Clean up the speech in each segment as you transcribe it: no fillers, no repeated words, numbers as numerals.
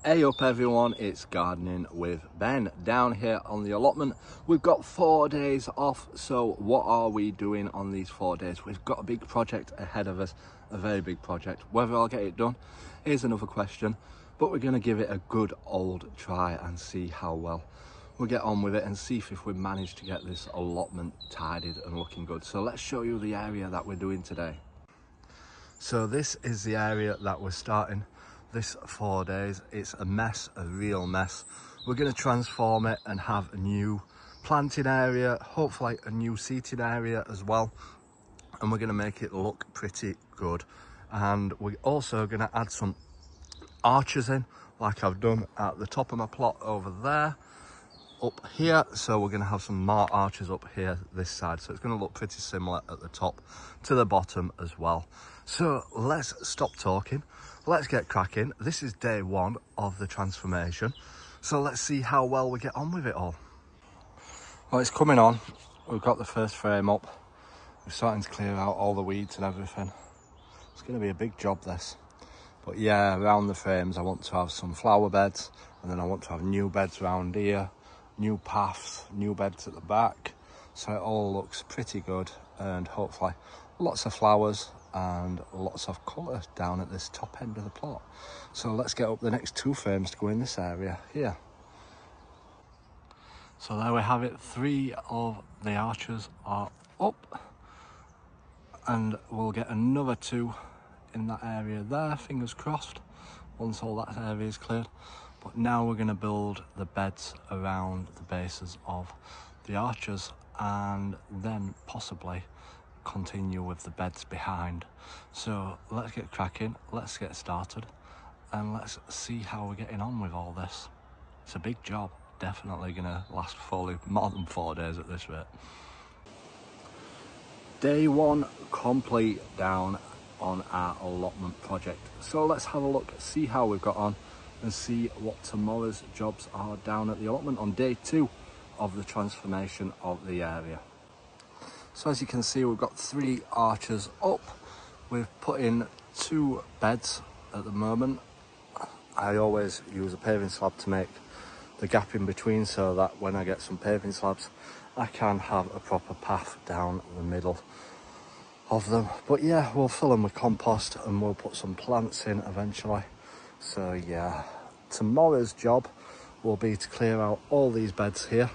Hey up everyone, it's Gardening with Ben down here on the allotment. We've got 4 days off, so what are we doing on these 4 days? We've got a big project ahead of us, a very big project. Whether I'll get it done is another question, but we're going to give it a good old try and see how well we'll get on with it and see if we manage to get this allotment tidied and looking good. So let's show you the area that we're doing today. So this is the area that we're starting this 4 days. It's a mess, a real mess. We're going to transform it and have a new planting area, hopefully a new seating area as well, and we're going to make it look pretty good. And we're also going to add some arches in, like I've done at the top of my plot over there, up here. So we're going to have some more arches up here this side, so it's going to look pretty similar at the top to the bottom as well. So let's stop talking, let's get cracking. This is day 1 of the transformation, so let's see how well we get on with it all. Well, it's coming on. We've got the first frame up, we're starting to clear out all the weeds and everything. It's going to be a big job this, but yeah, around the frames I want to have some flower beds, and then I want to have new beds around here, new paths, new beds at the back, so it all looks pretty good, and hopefully lots of flowers and lots of colour down at this top end of the plot. So let's get up the next 2 frames to go in this area here. So there we have it, 3 of the arches are up, and we'll get another 2 in that area there, fingers crossed, once all that area is cleared. But now we're going to build the beds around the bases of the arches, and then possibly continue with the beds behind. So let's get cracking, let's get started, and let's see how we're getting on with all this. It's a big job, definitely gonna last fully more than 4 days at this rate. Day 1 complete down on our allotment project, so let's have a look, see how we've got on and see what tomorrow's jobs are down at the allotment on day 2 of the transformation of the area. So as you can see, we've got 3 arches up. We've put in 2 beds at the moment. I always use a paving slab to make the gap in between, so that when I get some paving slabs, I can have a proper path down the middle of them. But yeah, we'll fill them with compost and we'll put some plants in eventually. So yeah, tomorrow's job will be to clear out all these beds here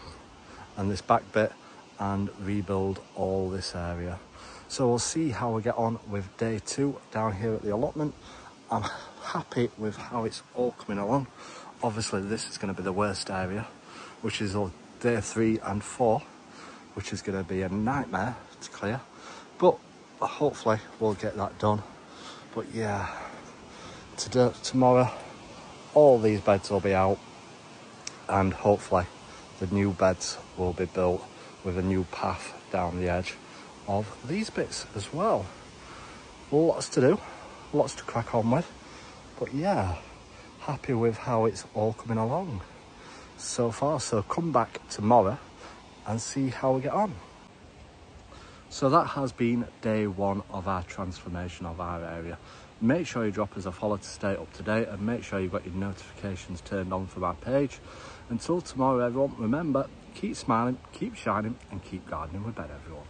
and this back bit and rebuild all this area. So we'll see how we get on with day 2 down here at the allotment. I'm happy with how it's all coming along. Obviously this is going to be the worst area, which is day 3 and 4, which is going to be a nightmare to clear, but hopefully we'll get that done. But yeah, tomorrow all these beds will be out, and hopefully the new beds will be built with a new path down the edge of these bits as well. Lots to do, lots to crack on with, but yeah, happy with how it's all coming along so far. So come back tomorrow and see how we get on. So that has been day 1 of our transformation of our area. Make sure you drop us a follow to stay up to date, and make sure you've got your notifications turned on from our page. Until tomorrow everyone, remember, keep smiling, keep shining, and keep gardening with Ben everyone.